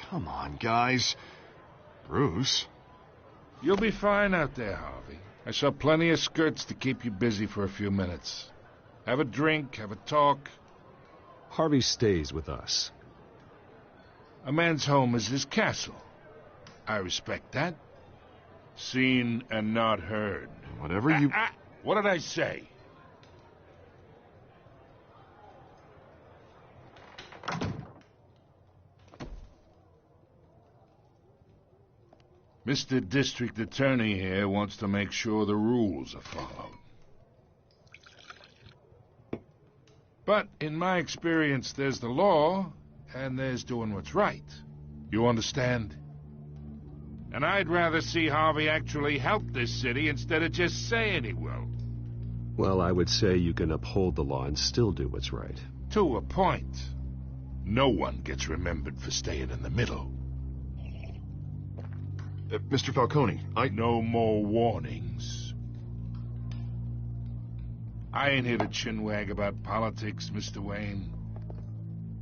Come on, guys. Bruce? You'll be fine out there, Harvey. I saw plenty of skirts to keep you busy for a few minutes. Have a drink, have a talk. Harvey stays with us. A man's home is his castle. I respect that. Seen and not heard. Whatever you... What did I say? Mr. District Attorney here wants to make sure the rules are followed. But in my experience, there's the law, and there's doing what's right. You understand? And I'd rather see Harvey actually help this city instead of just saying he will. Well, I would say you can uphold the law and still do what's right. To a point. No one gets remembered for staying in the middle. Mr. Falcone, No more warnings. I ain't here to chinwag about politics, Mr. Wayne.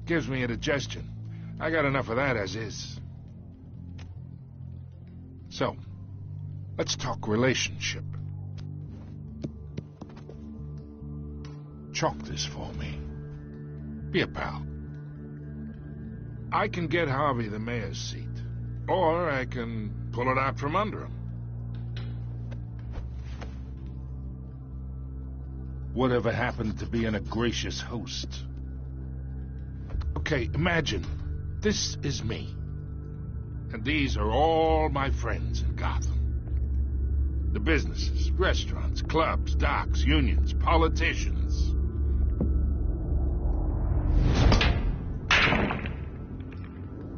Gives me indigestion. I got enough of that as is. So, let's talk relationship. Chalk this for me. Be a pal. I can get Harvey the mayor's seat, or I can pull it out from under him. Whatever happened to being a gracious host? Okay, imagine, this is me. And these are all my friends in Gotham. The businesses, restaurants, clubs, docks, unions, politicians.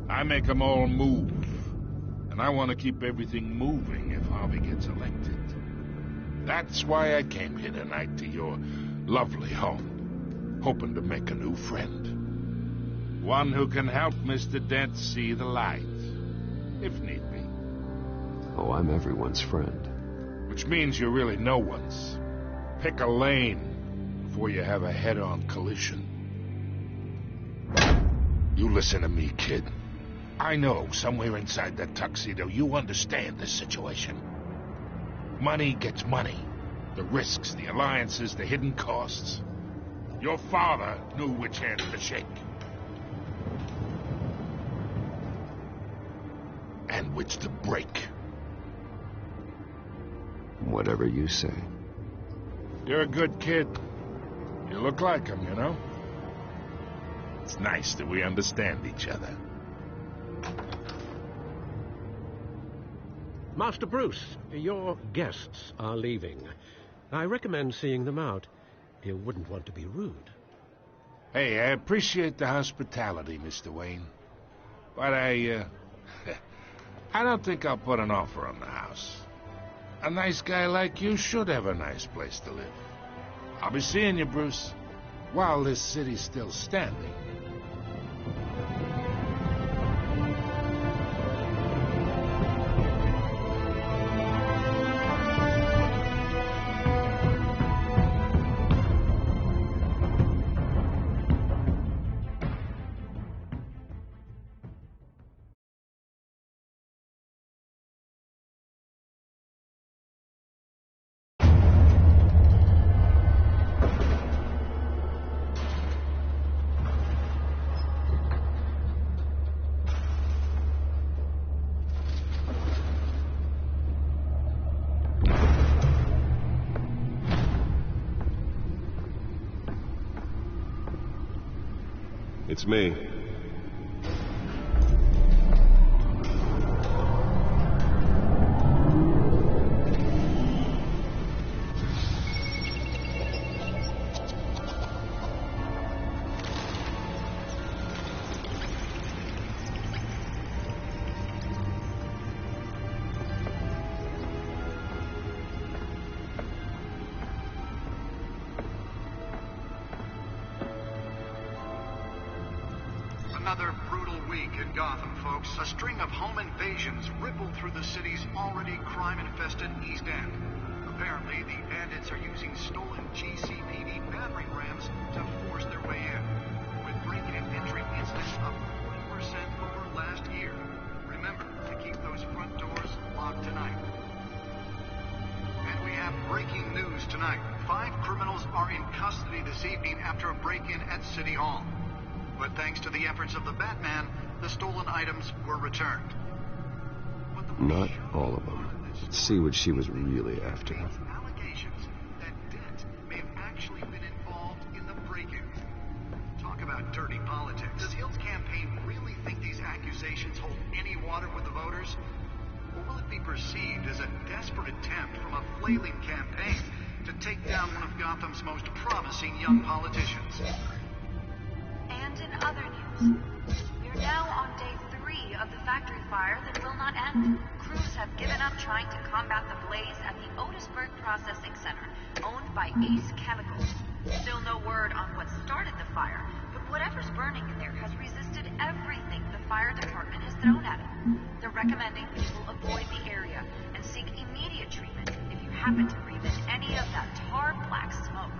I make them all move. And I want to keep everything moving if Harvey gets elected. That's why I came here tonight to your lovely home, hoping to make a new friend. One who can help Mr. Dent see the light, if need be. Oh, I'm everyone's friend. Which means you're really no one's. Pick a lane before you have a head-on collision. You listen to me, kid. I know somewhere inside that tuxedo you understand this situation. Money gets money. The risks, the alliances, the hidden costs. Your father knew which hand to shake. And which to break. Whatever you say. You're a good kid. You look like him, you know? It's nice that we understand each other. Master Bruce, your guests are leaving. I recommend seeing them out. You wouldn't want to be rude. Hey, I appreciate the hospitality, Mr. Wayne. But I don't think I'll put an offer on the house. A nice guy like you should have a nice place to live. I'll be seeing you, Bruce, while this city's still standing. It's me. Another brutal week in Gotham, folks. A string of home invasions rippled through the city's already crime-infested East End. Apparently, the bandits are using stolen GCPD battering rams to force their way in, with break-in and entry incidents up 40% over last year. tonight. 5 criminals are in custody this evening after a break-in at City Hall. But thanks to the efforts of the Batman, the stolen items were returned. Not all of them. Let's see what she was really after. Allegations that Dent may have actually been involved in the break-in. Talk about dirty politics. Does Hill's campaign really think these accusations hold any water with the voters? Or will it be perceived as a desperate attempt from a flailing campaign to take down one of Gotham's most promising young politicians? And in other news, we're now on day 3 of the factory fire that will not end. Crews have given up trying to combat the blaze at the Otisburg Processing Center, owned by Ace Chemicals. Still no word on what started the fire, but whatever's burning in there has resisted everything the fire department has thrown at it. They're recommending people avoid the area and seek immediate treatment if you happen to breathe in any of that tar black smoke.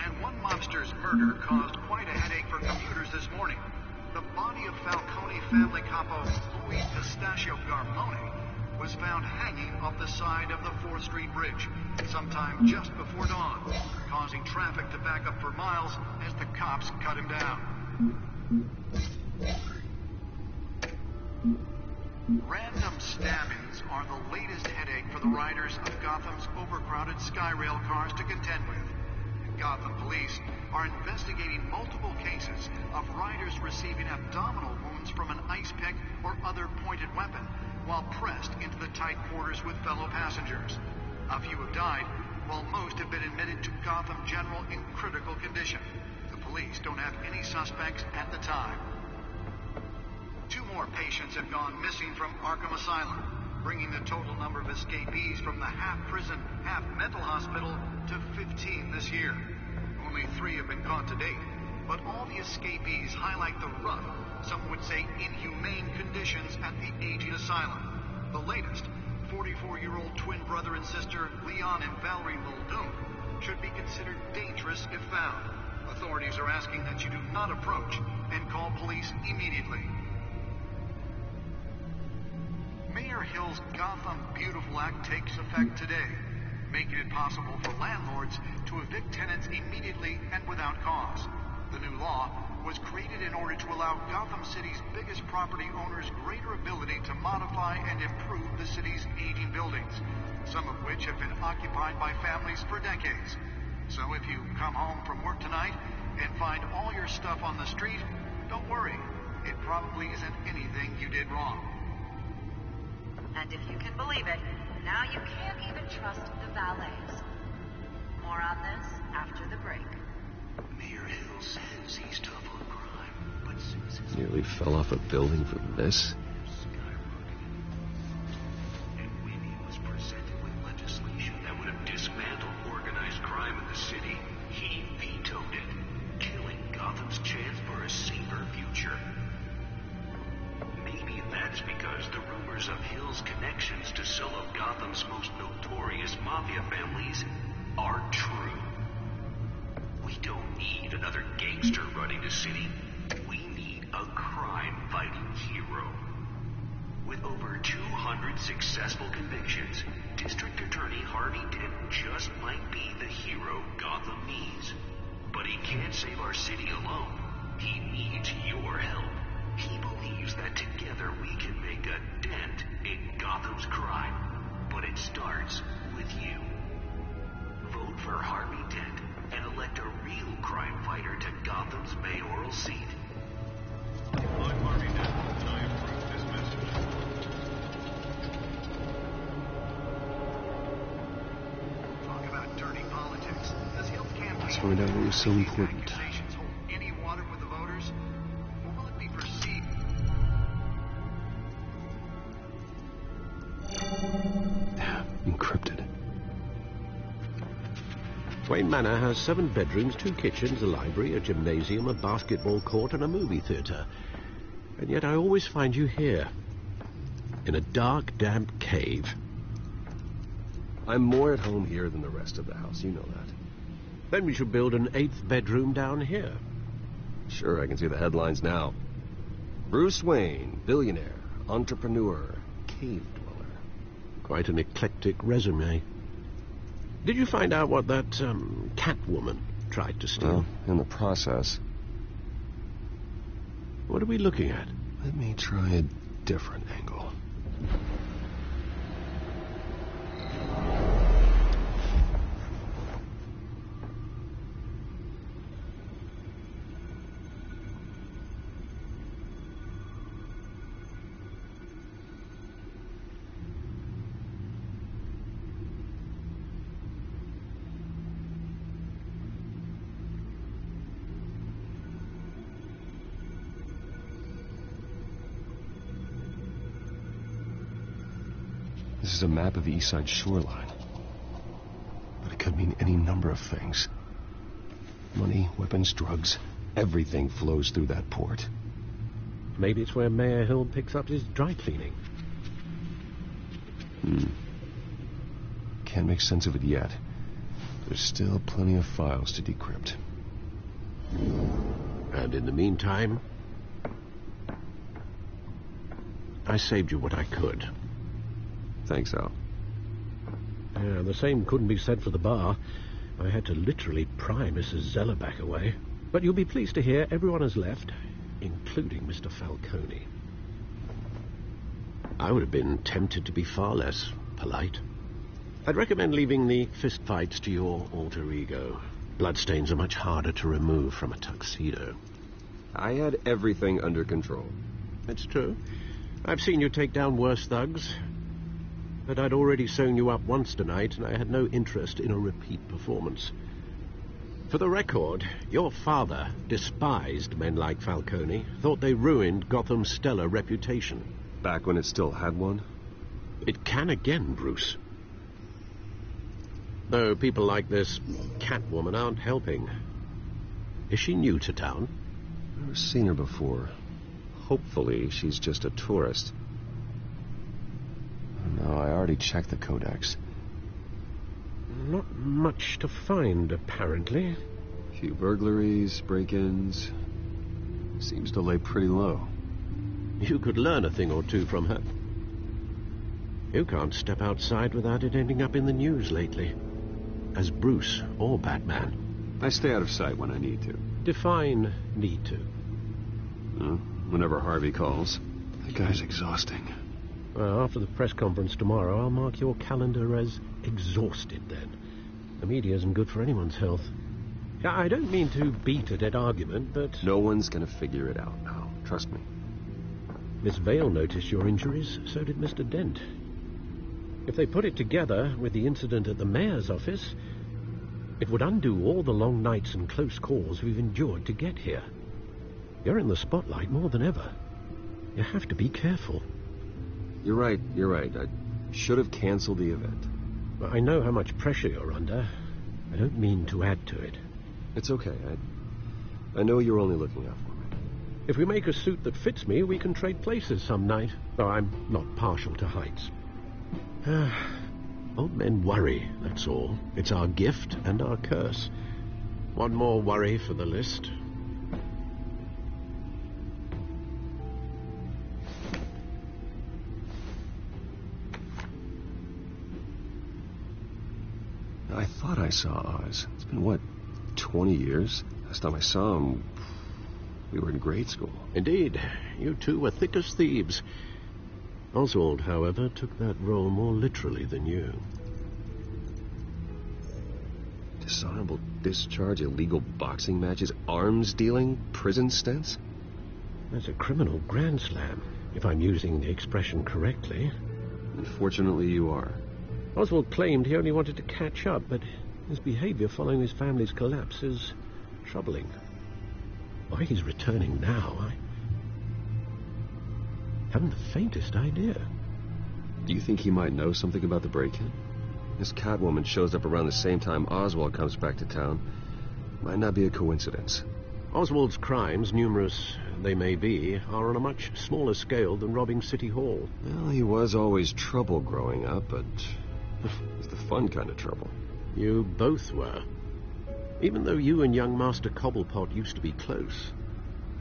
And one mobster's murder caused quite a headache for commuters this morning. The body of Falcone family capo Louis Pistachio Garmone was found hanging off the side of the 4th Street Bridge sometime just before dawn, causing traffic to back up for miles as the cops cut him down. Random stabbings are the latest headache for the riders of Gotham's overcrowded Skyrail cars to contend with. Gotham police are investigating multiple cases of riders receiving abdominal wounds from an ice pick or other pointed weapon while pressed into the tight quarters with fellow passengers. A few have died, while most have been admitted to Gotham General in critical condition. The police don't have any suspects at the time. 2 more patients have gone missing from Arkham Asylum, bringing the total number of escapees from the half-prison, half-mental hospital to 15 this year. Only 3 have been caught to date, but all the escapees highlight the rough, some would say inhumane conditions at the aging asylum. The latest, 44-year-old twin brother and sister Leon and Valerie Muldoon, should be considered dangerous if found. Authorities are asking that you do not approach and call police immediately. Mayor Hill's Gotham Beautiful Act takes effect today, making it possible for landlords to evict tenants immediately and without cause. The new law was created in order to allow Gotham City's biggest property owners greater ability to modify and improve the city's aging buildings, some of which have been occupied by families for decades. So if you come home from work tonight and find all your stuff on the street, don't worry. It probably isn't anything you did wrong. And if you can believe it, now you can't even trust the valets. More on this after the break. Mayor Hill says he's tough on crime, but Susan's Nearly fell off a building for this. skyrocketing. And when he was presented with legislation that would have dismantled organized crime in the city, he vetoed it, killing Gotham's chance for a safer future. Maybe that's because the rumors of Hill's connections to some of Gotham's most notorious mafia families are true. We don't need another gangster running the city. We need a crime-fighting hero. With over 200 successful convictions, District Attorney Harvey Dent just might be the hero Gotham needs. But he can't save our city alone. He needs your help. He believes that together we can make a dent in Gotham's crime. But it starts with you. Vote for Harvey Dent and elect a real crime fighter to Gotham's mayoral seat. I'm Harvey Dent, and I approve this message. talk about dirty politics. Does Hill's campaign Let's find out what was so important. accusations hold any water with the voters? Or will it be perceived? Encrypted. Wayne Manor has 7 bedrooms, 2 kitchens, a library, a gymnasium, a basketball court, and a movie theatre. And yet I always find you here, in a dark, damp cave. I'm more at home here than the rest of the house, you know that. Then we should build an 8th bedroom down here. Sure, I can see the headlines now. Bruce Wayne, billionaire, entrepreneur, cave dweller. Quite an eclectic resume. Did you find out what that, Catwoman tried to steal? Well, in the process. What are we looking at? Let me try a different angle. This is a map of the east side shoreline. But it could mean any number of things. Money, weapons, drugs, everything flows through that port. Maybe it's where Mayor Hill picks up his dry cleaning. Can't make sense of it yet. There's still plenty of files to decrypt. And in the meantime, I saved you what I could. Thanks, Al. Yeah, the same couldn't be said for the bar. I had to literally pry Mrs. Zeller back away. But you'll be pleased to hear everyone has left, including Mr. Falcone. I would have been tempted to be far less polite. I'd recommend leaving the fistfights to your alter ego. Bloodstains are much harder to remove from a tuxedo. I had everything under control. That's true. I've seen you take down worse thugs. But I'd already sewn you up once tonight, and I had no interest in a repeat performance. For the record, your father despised men like Falcone, thought they ruined Gotham's stellar reputation. Back when it still had one? It can again, Bruce. Though people like this Catwoman aren't helping. Is she new to town? Never seen her before. Hopefully she's just a tourist. No, I already checked the codex. Not much to find, apparently. Few burglaries, break-ins. Seems to lay pretty low. You could learn a thing or two from her. You can't step outside without it ending up in the news lately. As Bruce or Batman. I stay out of sight when I need to. Define need to. Whenever Harvey calls. The guy's exhausting. Well, after the press conference tomorrow, I'll mark your calendar as exhausted then. The media isn't good for anyone's health. I don't mean to beat a dead argument, but... No one's gonna figure it out now. Trust me. Miss Vale noticed your injuries, so did Mr. Dent. If they put it together with the incident at the mayor's office, it would undo all the long nights and close calls we've endured to get here. You're in the spotlight more than ever. You have to be careful. You're right. I should have canceled the event. Well, I know how much pressure you're under. I don't mean to add to it. It's okay. I know you're only looking out for me. If we make a suit that fits me, we can trade places some night. Though I'm not partial to heights. Old men worry, that's all. It's our gift and our curse. One more worry for the list. I thought I saw Oz. It's been, what, 20 years? Last time I saw him, we were in grade school. Indeed. You two were thick as thieves. Oswald, however, took that role more literally than you. Dishonorable discharge, illegal boxing matches, arms dealing, prison stints? That's a criminal grand slam, if I'm using the expression correctly. Unfortunately, you are. Oswald claimed he only wanted to catch up, but his behavior following his family's collapse is troubling. Why he's returning now, I haven't the faintest idea. Do you think he might know something about the break-in? This Catwoman shows up around the same time Oswald comes back to town. Might not be a coincidence. Oswald's crimes, numerous they may be, are on a much smaller scale than robbing City Hall. Well, he was always trouble growing up, but it's the fun kind of trouble. You both were. Even though you and young Master Cobblepot used to be close,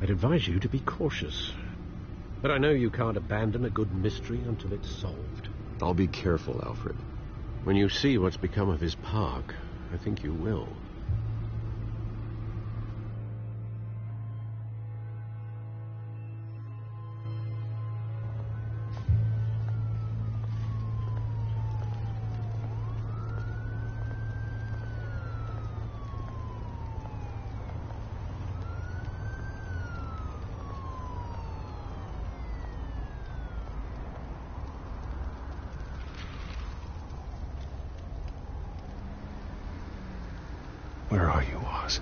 I'd advise you to be cautious. But I know you can't abandon a good mystery until it's solved. I'll be careful, Alfred. When you see what's become of his park, I think you will. Where are you, Oz?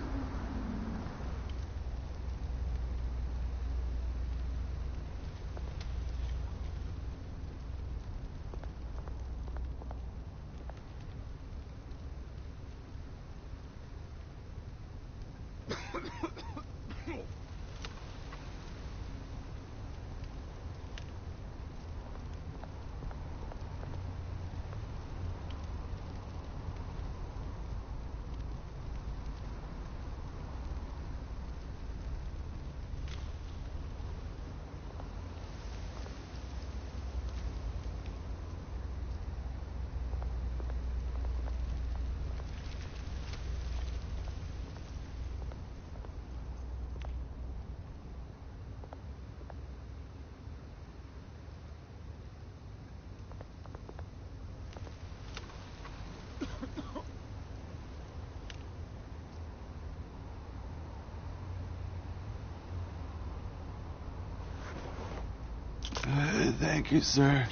Thank you, sir.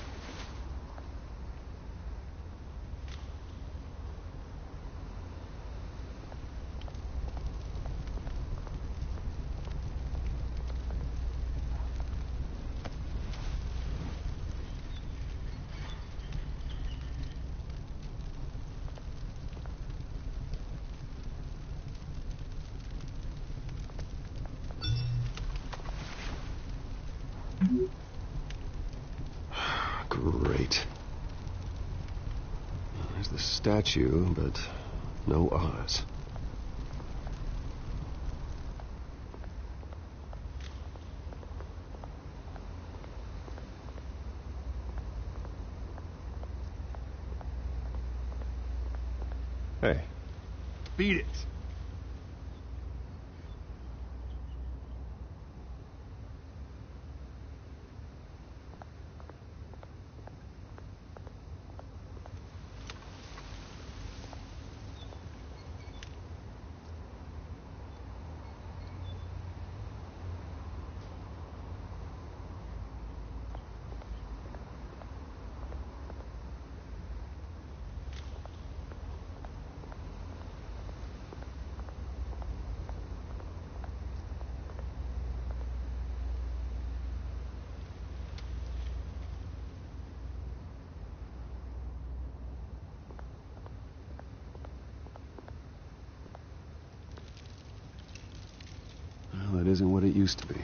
Great. There's the statue, but no Oz. Hey. Beat it. Well, it isn't what it used to be.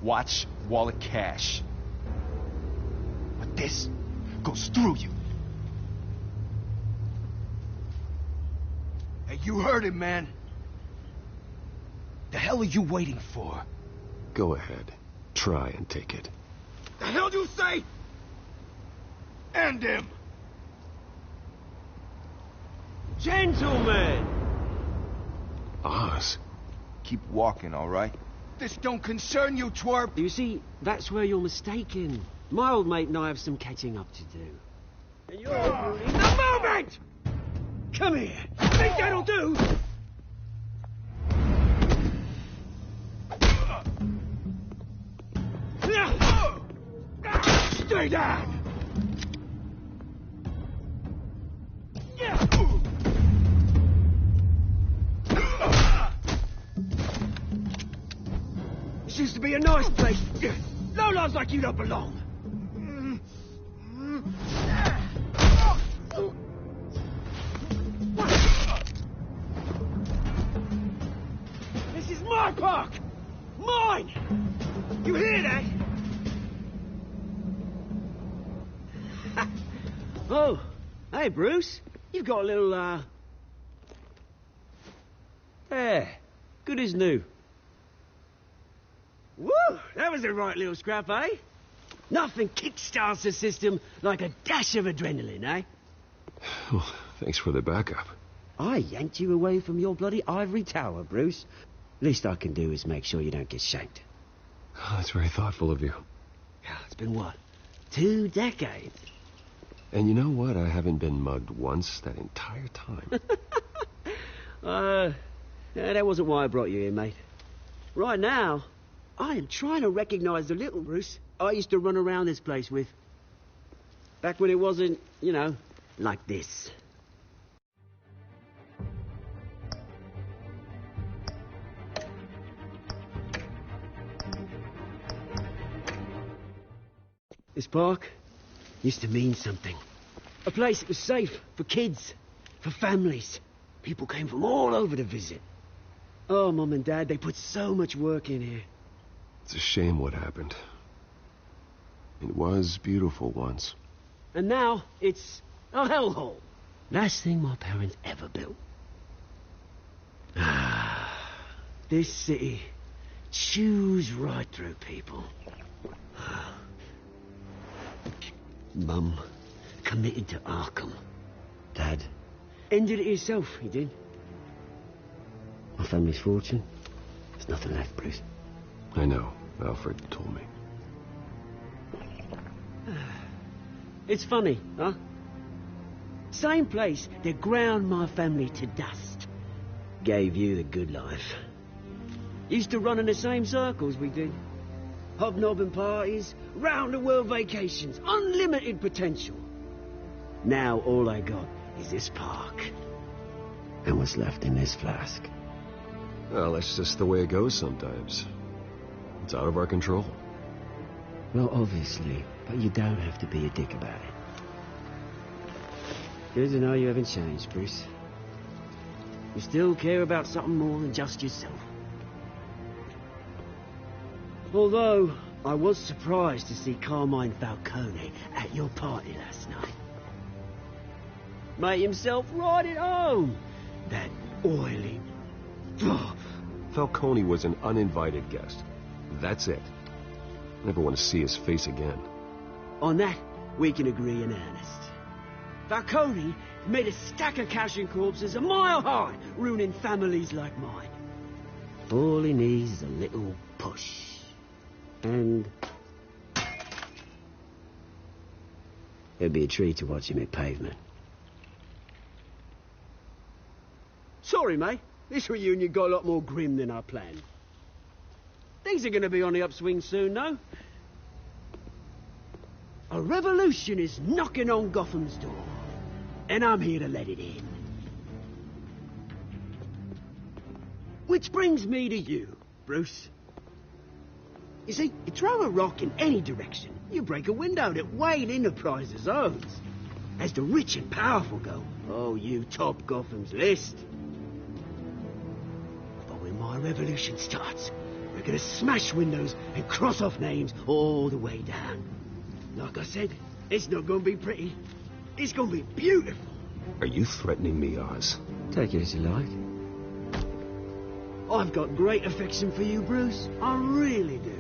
Watch wallet cash. But this goes through you. Hey, you heard him, man. The hell are you waiting for? Go ahead. Try and take it. The hell you say? End him. Gentlemen! Oz? Keep walking, all right? This don't concern you, twerp. You see, that's where you're mistaken. My old mate and I have some catching up to do. And you're ruining the moment! Come here. Think that'll do? Stay down. This used to be a nice place. Lowlifes like you don't belong. This is my park! Mine! You hear that? Oh, hey, Bruce. You've got a little, Yeah, good as new. Woo! That was a right little scrap, eh? Nothing kickstarts the system like a dash of adrenaline, eh? Well, thanks for the backup. I yanked you away from your bloody ivory tower, Bruce. Least I can do is make sure you don't get shanked. Oh, that's very thoughtful of you. Yeah, it's been what? 2 decades? And you know what? I haven't been mugged once that entire time. Yeah, that wasn't why I brought you here, mate. Right now, I am trying to recognize the little Bruce I used to run around this place with. Back when it wasn't, you know, like this. This park used to mean something. A place that was safe for kids, for families. People came from all over to visit. Oh, Mum and Dad, they put so much work in here. It's a shame what happened. It was beautiful once. And now it's a hellhole. Last thing my parents ever built. This city chews right through people. Mum committed to Arkham. Dad ended it himself, he did. My family's fortune, there's nothing left, Bruce. I know. Alfred told me. It's funny, huh? Same place that ground my family to dust. Gave you the good life. Used to run in the same circles we did. Hobnobbing parties, round-the-world vacations, unlimited potential. Now all I got is this park. And what's left in this flask. Well, that's just the way it goes sometimes. It's out of our control. Well, obviously, but you don't have to be a dick about it. Good to know you haven't changed, Bruce. You still care about something more than just yourself. Although, I was surprised to see Carmine Falcone at your party last night. Made himself right at home. That oily... Falcone was an uninvited guest. That's it. Never want to see his face again. On that, we can agree in earnest. Falcone made a stack of cash and corpses a mile high, ruining families like mine. All he needs is a little push. And... it'd be a treat to watch him hit pavement. Sorry, mate. This reunion got a lot more grim than I planned. Things are going to be on the upswing soon, though. A revolution is knocking on Gotham's door. And I'm here to let it in. Which brings me to you, Bruce. You see, you throw a rock in any direction, you break a window that Wayne Enterprises owns. As the rich and powerful go, oh, you top Gotham's list. But when my revolution starts, we're gonna smash windows and cross off names all the way down. Like I said, it's not gonna be pretty. It's gonna be beautiful. Are you threatening me, Oz? Take it as you like. I've got great affection for you, Bruce. I really do.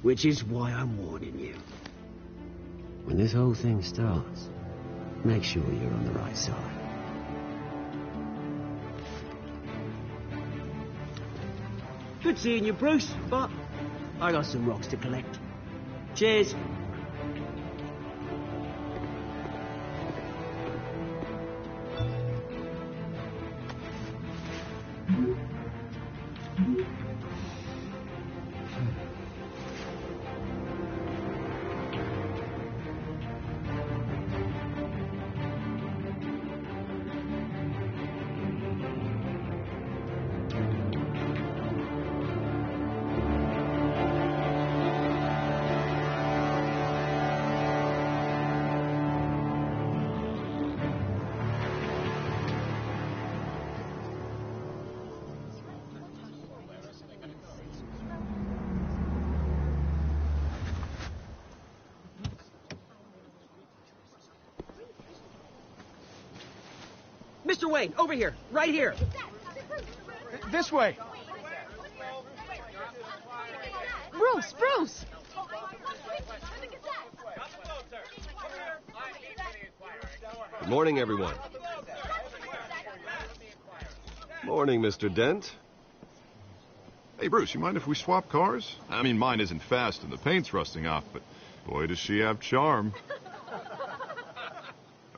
Which is why I'm warning you. When this whole thing starts, make sure you're on the right side. Good seeing you, Bruce, but I got some rocks to collect. Cheers. Mr. Wayne, over here. Right here. This way. Bruce! Good morning, everyone. Morning, Mr. Dent. Hey, Bruce, you mind if we swap cars? I mean, mine isn't fast and the paint's rusting off, but boy, does she have charm.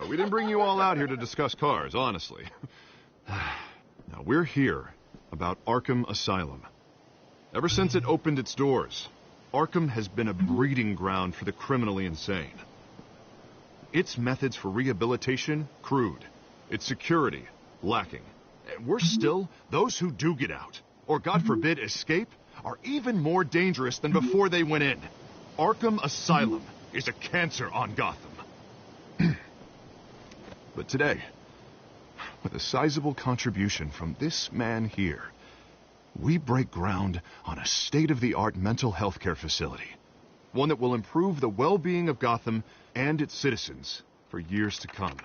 We didn't bring you all out here to discuss cars, honestly. Now, we're here about Arkham Asylum. Ever since it opened its doors, Arkham has been a breeding ground for the criminally insane. Its methods for rehabilitation, crude. Its security, lacking. And worse still, those who do get out, or God forbid escape, are even more dangerous than before they went in. Arkham Asylum is a cancer on Gotham. But today, with a sizable contribution from this man here, we break ground on a state-of-the-art mental health care facility. One that will improve the well-being of Gotham and its citizens for years to come.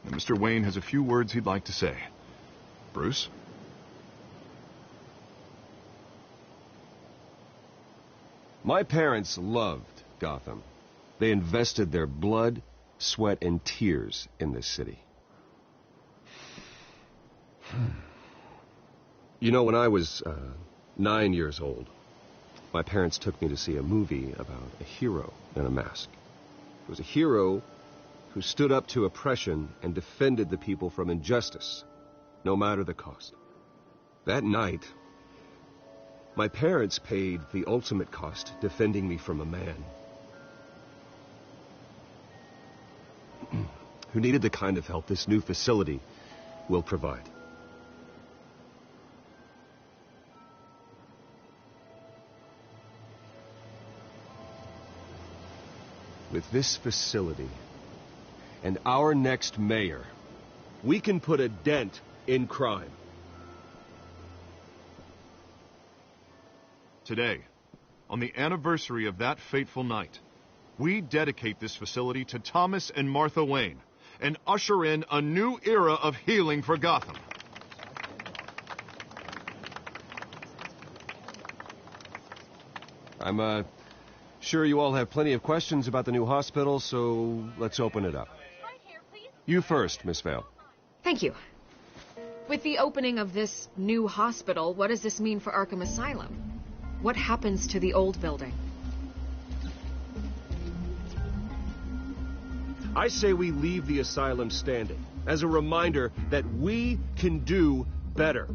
Now, Mr. Wayne has a few words he'd like to say. Bruce? My parents loved Gotham. They invested their blood, sweat, and tears in this city. You know, when I was 9 years old, my parents took me to see a movie about a hero in a mask. It was a hero who stood up to oppression and defended the people from injustice, no matter the cost. That night, my parents paid the ultimate cost defending me from a man who needed the kind of help this new facility will provide. With this facility and our next mayor, we can put a dent in crime. Today, on the anniversary of that fateful night, we dedicate this facility to Thomas and Martha Wayne and usher in a new era of healing for Gotham. I'm sure you all have plenty of questions about the new hospital, so let's open it up. You first, Miss Vale. Thank you. With the opening of this new hospital, what does this mean for Arkham Asylum? What happens to the old building? I say we leave the asylum standing as a reminder that we can do better.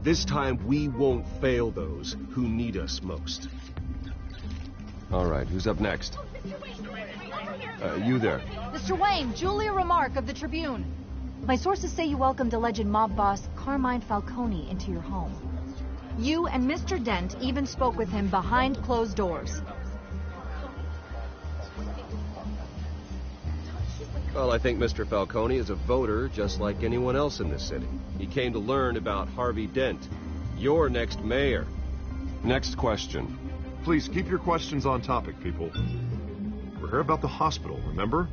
This time we won't fail those who need us most. All right, who's up next? You there. Mr. Wayne, Julia Remark of the Tribune. My sources say you welcomed alleged mob boss Carmine Falcone into your home. You and Mr. Dent even spoke with him behind closed doors. Well, I think Mr. Falcone is a voter just like anyone else in this city. He came to learn about Harvey Dent, your next mayor. Next question. Please keep your questions on topic, people. We're here about the hospital, remember?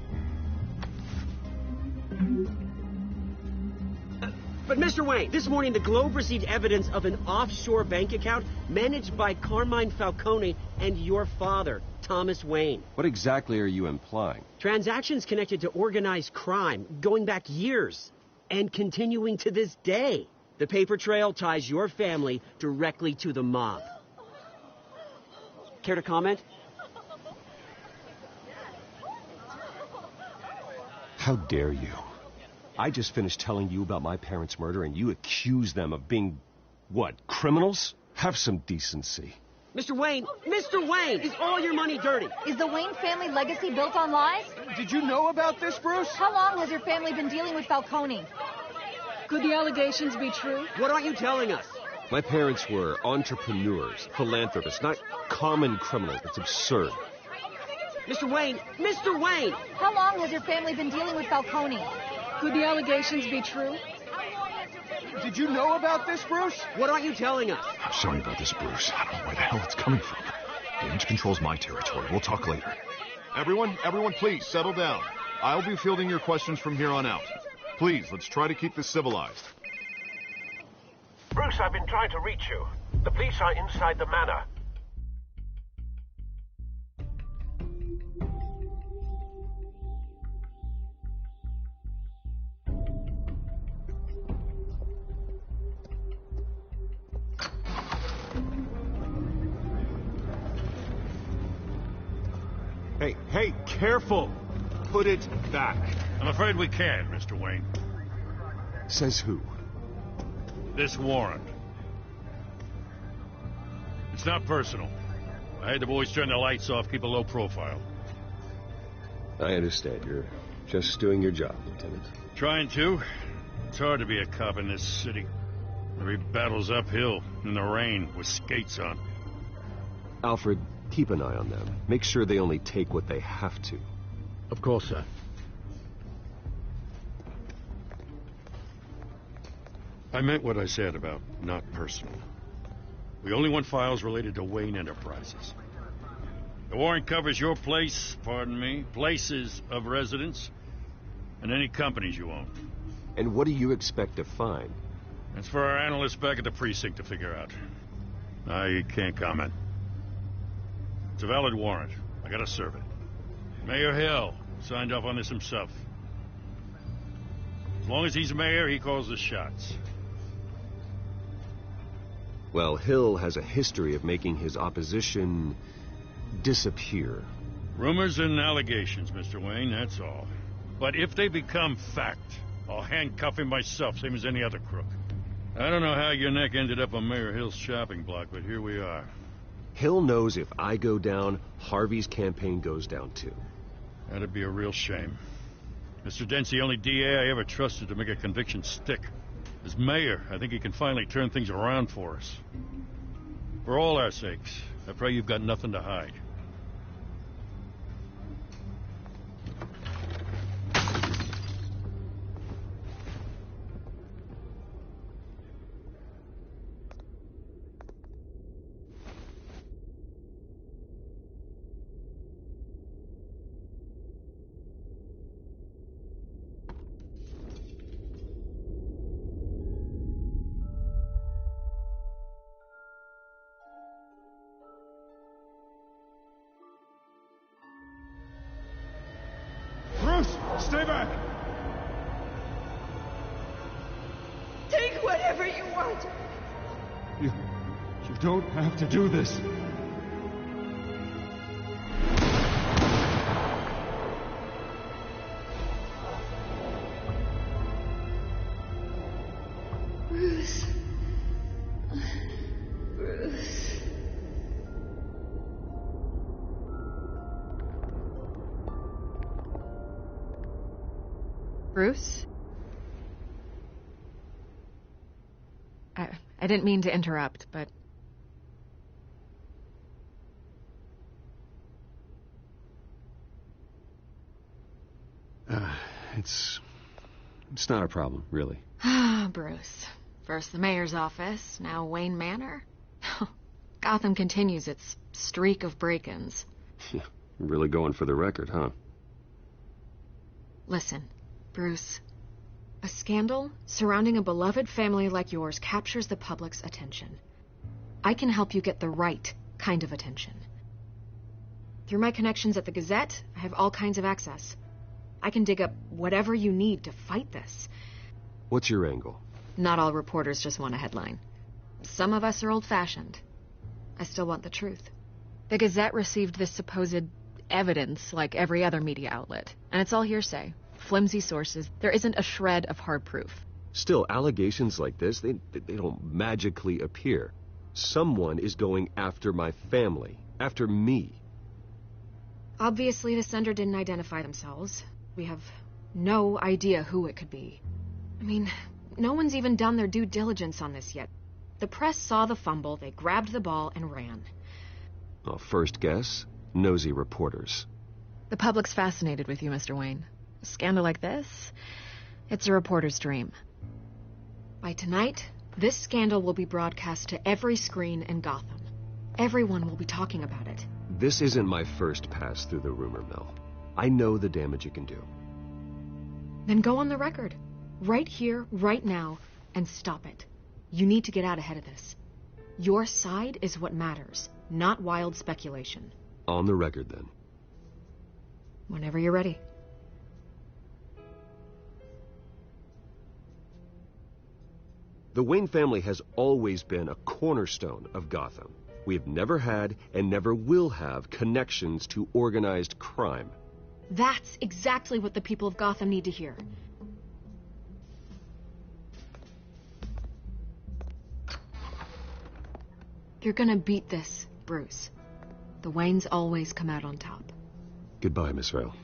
But Mr. Wayne, this morning the Globe received evidence of an offshore bank account managed by Carmine Falcone and your father, Thomas Wayne. What exactly are you implying? Transactions connected to organized crime going back years and continuing to this day. The paper trail ties your family directly to the mob. Care to comment? How dare you? I just finished telling you about my parents' murder and you accuse them of being, what, criminals? Have some decency. Mr. Wayne, is all your money dirty? Is the Wayne family legacy built on lies? Did you know about this, Bruce? How long has your family been dealing with Falcone? Could the allegations be true? What aren't you telling us? My parents were entrepreneurs, philanthropists, not common criminals. It's absurd. Mr. Wayne! How long has your family been dealing with Falcone? Could the allegations be true? Did you know about this, Bruce? What aren't you telling us? I'm sorry about this, Bruce. I don't know where the hell it's coming from. Damage control's my territory. We'll talk later. Everyone, please settle down. I'll be fielding your questions from here on out. Please, let's try to keep this civilized. Bruce, I've been trying to reach you. The police are inside the manor. Hey, careful! Put it back. I'm afraid we can't, Mr. Wayne. Says who? This warrant. It's not personal. I had the boys turn the lights off, keep a low profile. I understand. You're just doing your job, Lieutenant. Trying to. It's hard to be a cop in this city. Every battle's uphill, in the rain, with skates on. Alfred, keep an eye on them. Make sure they only take what they have to. Of course, sir. I meant what I said about not personal. We only want files related to Wayne Enterprises. The warrant covers your place, pardon me, places of residence, and any companies you own. And what do you expect to find? That's for our analysts back at the precinct to figure out. I can't comment. It's a valid warrant. I gotta serve it. Mayor Hill signed off on this himself. As long as he's mayor, he calls the shots. Well, Hill has a history of making his opposition disappear. Rumors and allegations, Mr. Wayne, that's all. But if they become fact, I'll handcuff him myself, same as any other crook. I don't know how your neck ended up on Mayor Hill's shopping block, but here we are. Hill knows if I go down, Harvey's campaign goes down too. That'd be a real shame. Mr. Dent's the only DA I ever trusted to make a conviction stick. As mayor, I think he can finally turn things around for us. For all our sakes, I pray you've got nothing to hide. Stay back! Take whatever you want. You don't have to do this. Bruce. Bruce. Bruce? I didn't mean to interrupt, but... It's not a problem, really. Ah, Bruce. First the mayor's office, now Wayne Manor. Gotham continues its streak of break-ins. Really going for the record, huh? Listen, Bruce. A scandal surrounding a beloved family like yours captures the public's attention. I can help you get the right kind of attention. Through my connections at the Gazette, I have all kinds of access. I can dig up whatever you need to fight this. What's your angle? Not all reporters just want a headline. Some of us are old-fashioned. I still want the truth. The Gazette received this supposed evidence like every other media outlet, and it's all hearsay. Flimsy sources. There isn't a shred of hard proof. Still, allegations like this, they don't magically appear. Someone is going after my family, after me. Obviously, the sender didn't identify themselves. We have no idea who it could be. I mean, no one's even done their due diligence on this yet. The press saw the fumble, they grabbed the ball and ran. Well, first guess, nosy reporters. The public's fascinated with you, Mr. Wayne. A scandal like this, it's a reporter's dream. By tonight, this scandal will be broadcast to every screen in Gotham. Everyone will be talking about it. This isn't my first pass through the rumor mill. I know the damage it can do. Then go on the record. Right here, right now, and stop it. You need to get out ahead of this. Your side is what matters, not wild speculation. On the record, then. Whenever you're ready. The Wayne family has always been a cornerstone of Gotham. We have never had and never will have connections to organized crime. That's exactly what the people of Gotham need to hear. You're gonna beat this, Bruce. The Waynes always come out on top. Goodbye, Miss Vale.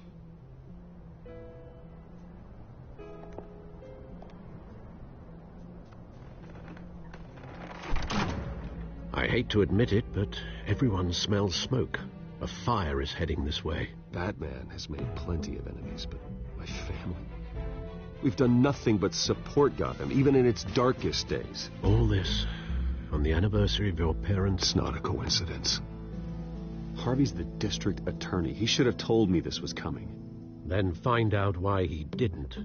I hate to admit it, but everyone smells smoke. A fire is heading this way. Batman has made plenty of enemies, but my family... We've done nothing but support Gotham, even in its darkest days. All this on the anniversary of your parents'... It's not a coincidence. Harvey's the district attorney. He should have told me this was coming. Then find out why he didn't.